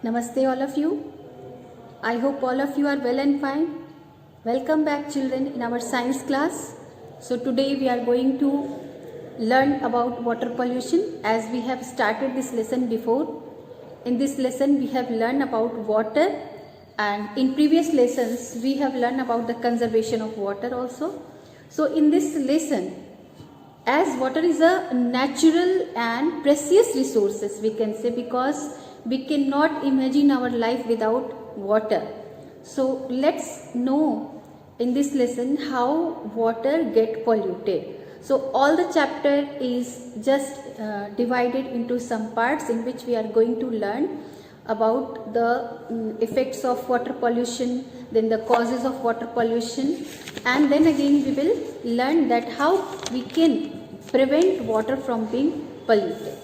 Namaste all of you. I hope all of you are well and fine. Welcome back children in our science class. So today we are going to learn about water pollution as we have started this lesson before. In this lesson we have learned about water, and in previous lessons we have learned about the conservation of water also. So in this lesson, as water is a natural and precious resources, we can say, because we cannot imagine our life without water. So let's know in this lesson how water get polluted. So all the chapter is just divided into some parts in which we are going to learn about the effects of water pollution, then the causes of water pollution, and then again we will learn that how we can prevent water from being polluted.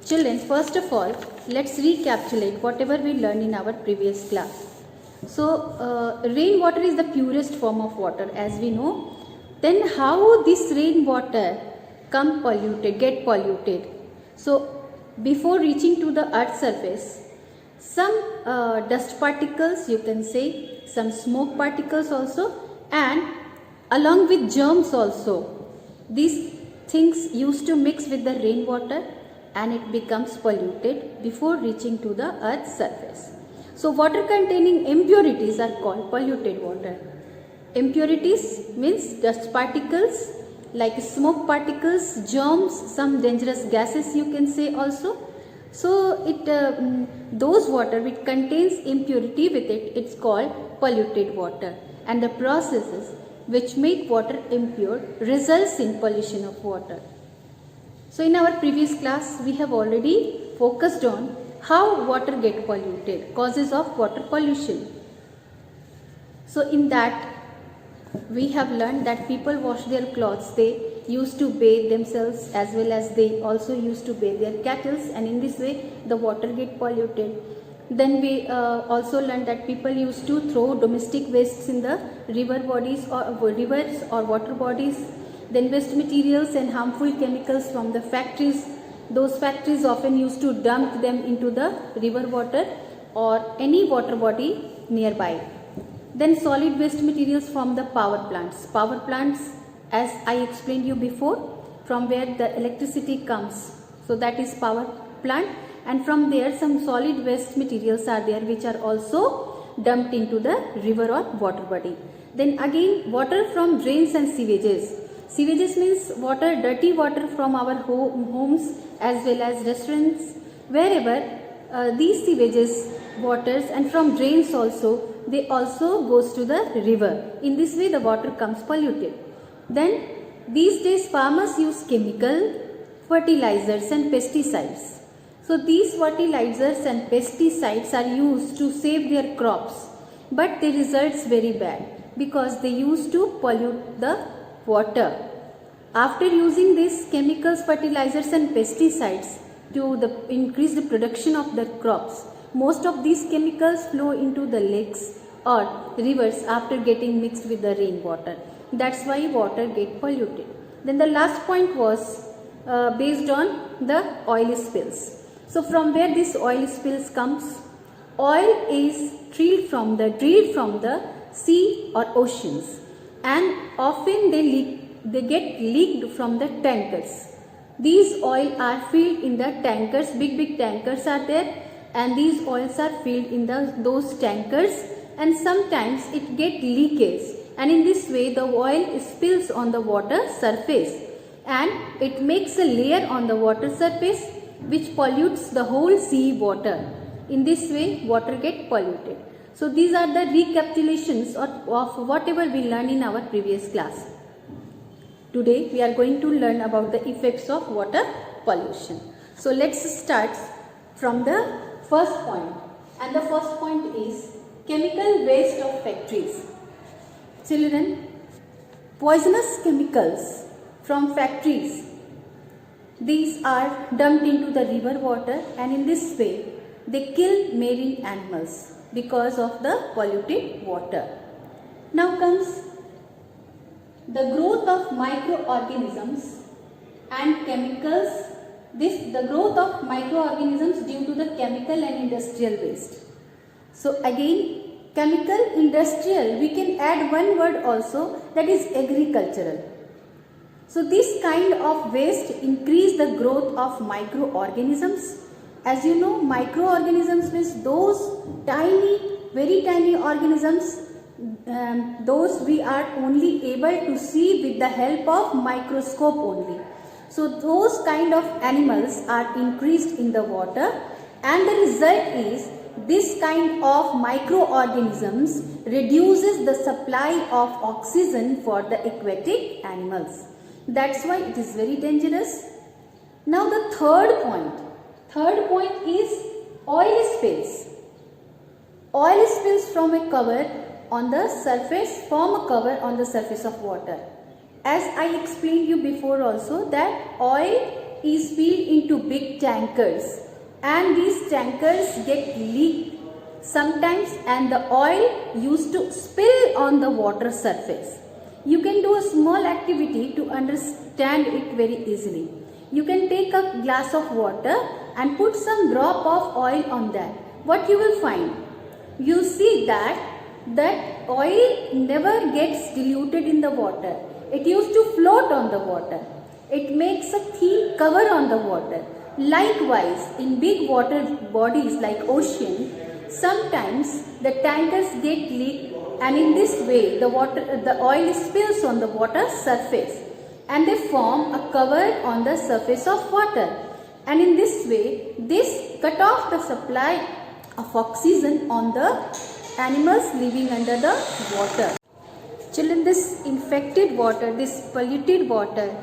Children, first of all, let's recapitulate whatever we learned in our previous class. So, rainwater is the purest form of water, as we know. Then how this rainwater get polluted? So, before reaching to the earth's surface, some dust particles, you can say, some smoke particles also, and along with germs also, these things used to mix with the rainwater and it becomes polluted before reaching to the earth's surface. So water containing impurities are called polluted water. Impurities means dust particles like smoke particles, germs, some dangerous gases you can say also. So those water which contains impurity with it, it's called polluted water, and the processes which make water impure results in pollution of water. So in our previous class we have already focused on how water get polluted, causes of water pollution. So in that we have learned that people wash their clothes, they used to bathe themselves as well as they also used to bathe their cattle, and in this way the water get polluted. Then we also learned that people used to throw domestic wastes in the rivers or water bodies. Then waste materials and harmful chemicals from the factories, those factories often used to dump them into the river water or any water body nearby. Then solid waste materials from the power plants. Power plants, as I explained you before, from where the electricity comes. So that is power plant, and from there some solid waste materials are there which are also dumped into the river or water body. Then again water from drains and sewages. Sewages means water, dirty water from our homes as well as restaurants, wherever these sewages waters, and from drains also, they also goes to the river. In this way the water comes polluted. Then these days farmers use chemical fertilizers and pesticides. So these fertilizers and pesticides are used to save their crops, but the results very bad because they used to pollute the water. After using these chemicals, fertilizers and pesticides to increase the production of the crops, most of these chemicals flow into the lakes or rivers after getting mixed with the rainwater. That's why water get polluted. Then the last point was based on the oil spills. So from where this oil spills comes? Oil is drilled from the sea or oceans, and often they get leaked from the tankers. These oil are filled in the tankers, big tankers are there, and these oils are filled in those tankers, and sometimes it get leakage, and in this way the oil spills on the water surface and it makes a layer on the water surface which pollutes the whole sea water. In this way water get polluted. So these are the recapitulations of whatever we learned in our previous class. Today we are going to learn about the effects of water pollution. So let's start from the first point, and the first point is chemical waste of factories. Children, poisonous chemicals from factories, these are dumped into the river water, and in this way they kill marine animals because of the polluted water. Now comes the growth of microorganisms and chemicals the growth of microorganisms due to the chemical and industrial waste. So again, chemical, industrial, we can add one word also, that is agricultural. So this kind of waste increase the growth of microorganisms. As you know, microorganisms means those tiny, very tiny organisms, those we are only able to see with the help of microscope only. So those kind of animals are increased in the water, and the result is this kind of microorganisms reduces the supply of oxygen for the aquatic animals. That's why it is very dangerous. Now the third point is oil spills. Oil spills from a cover on the surface, form a cover on the surface of water. As I explained you before also, that oil is filled into big tankers, and these tankers get leaked sometimes, and the oil used to spill on the water surface. You can do a small activity to understand it very easily. You can take a glass of water and put some drop of oil on that. What you will find? You see that oil never gets diluted in the water. It used to float on the water. It makes a thin cover on the water. Likewise, in big water bodies like ocean, sometimes the tankers get leaked, and in this way the oil spills on the water surface, and they form a cover on the surface of water, and in this way this cut off the supply of oxygen on the animals living under the water. Children, this infected water, this polluted water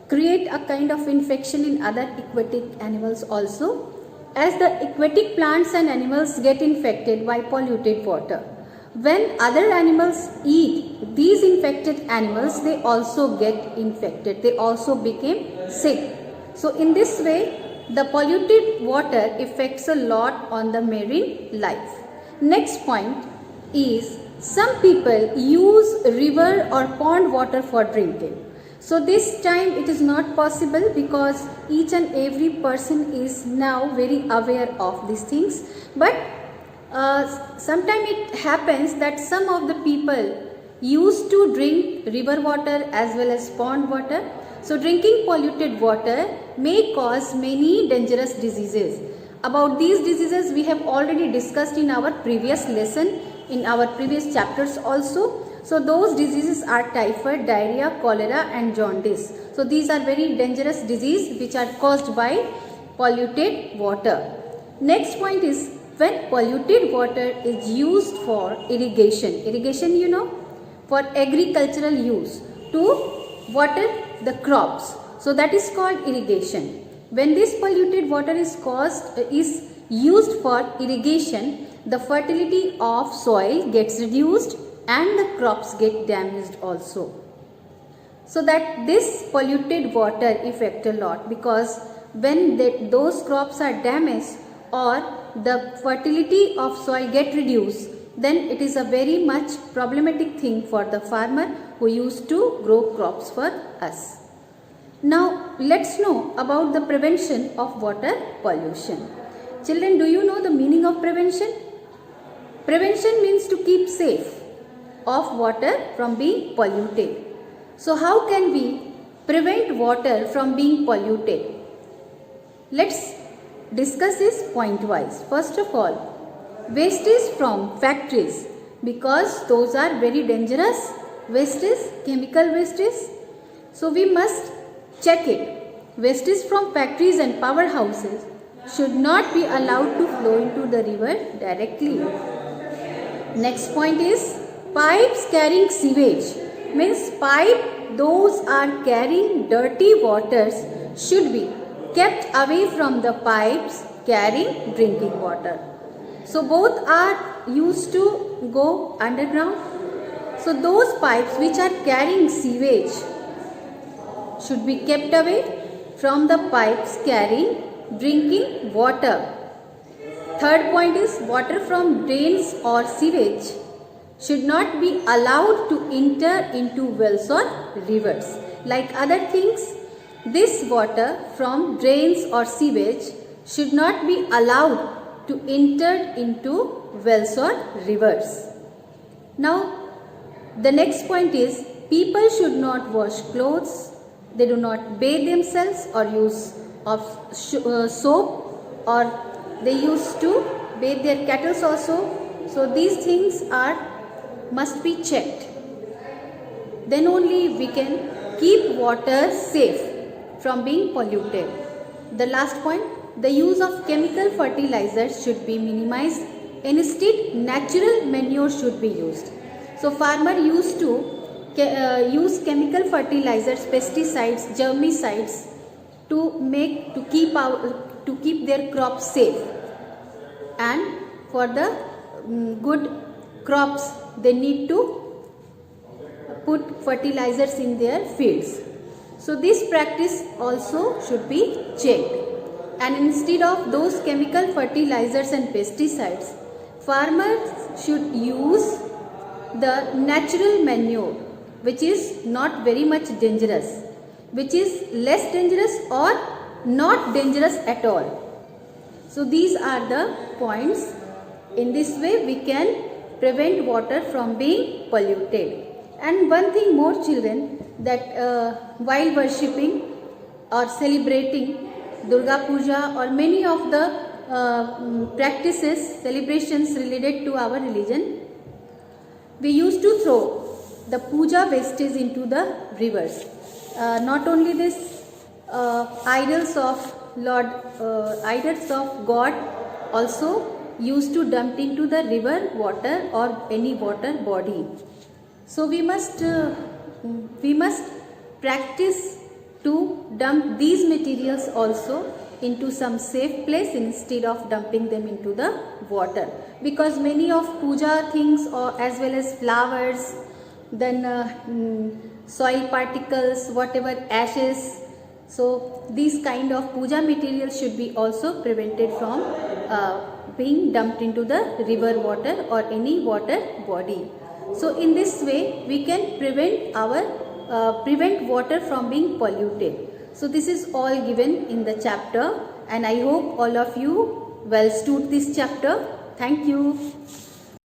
create a kind of infection in other aquatic animals also, as the aquatic plants and animals get infected by polluted water. When other animals eat these infected animals, they also get infected. They also became sick. So in this way, the polluted water affects a lot on the marine life. Next point is, some people use river or pond water for drinking. So this time it is not possible, because each and every person is now very aware of these things. But sometimes it happens that some of the people used to drink river water as well as pond water. So drinking polluted water may cause many dangerous diseases. About these diseases we have already discussed in our previous lesson, in our previous chapters also. So those diseases are typhoid, diarrhea, cholera and jaundice. So these are very dangerous diseases which are caused by polluted water. Next point is, when polluted water is used for irrigation you know, for agricultural use, to water the crops. So that is called irrigation. When this polluted water is used for irrigation, the fertility of soil gets reduced and the crops get damaged also. So that this polluted water affect a lot, because when those crops are damaged or the fertility of soil get reduced, then it is a very much problematic thing for the farmer who used to grow crops for us. Now let's know about the prevention of water pollution. Children, do you know the meaning of prevention? Prevention means to keep safe of water from being polluted. So how can we prevent water from being polluted? Let's discuss this point wise. First of all, wastage from factories, because those are very dangerous wastage, chemical wastage. So we must check it. Wastage from factories and powerhouses should not be allowed to flow into the river directly. Next point is, pipes carrying sewage, means pipe those are carrying dirty waters should be kept away from the pipes carrying drinking water. So both are used to go underground. So those pipes which are carrying sewage should be kept away from the pipes carrying drinking water. Third point is, water from drains or sewage should not be allowed to enter into wells or rivers. Like other things, This water from drains or sewage should not be allowed to enter into wells or rivers. Now, the next point is people should not wash clothes, they do not bathe themselves or use of soap, or they used to bathe their cattle also. So these things must be checked. Then only we can keep water safe from being polluted. The last point, the use of chemical fertilizers should be minimized. Instead, natural manure should be used. So farmer used to use chemical fertilizers, pesticides, germicides to keep their crops safe. And for the good crops, they need to put fertilizers in their fields. So this practice also should be checked. And instead of those chemical fertilizers and pesticides, farmers should use the natural manure, which is not very much dangerous, which is less dangerous or not dangerous at all. So these are the points. In this way we can prevent water from being polluted. And one thing more, children, that while worshipping or celebrating Durga Puja or many of the celebrations related to our religion, we used to throw the puja wastage into the rivers. Not only this, idols of God also used to dump into the river water or any water body. So we must practice to dump these materials also into some safe place instead of dumping them into the water, because many of puja things or as well as flowers, then soil particles, whatever ashes, so these kind of puja materials should be also prevented from being dumped into the river water or any water body. So in this way we can prevent water from being polluted. So this is all given in the chapter, and I hope all of you well stood this chapter. Thank you.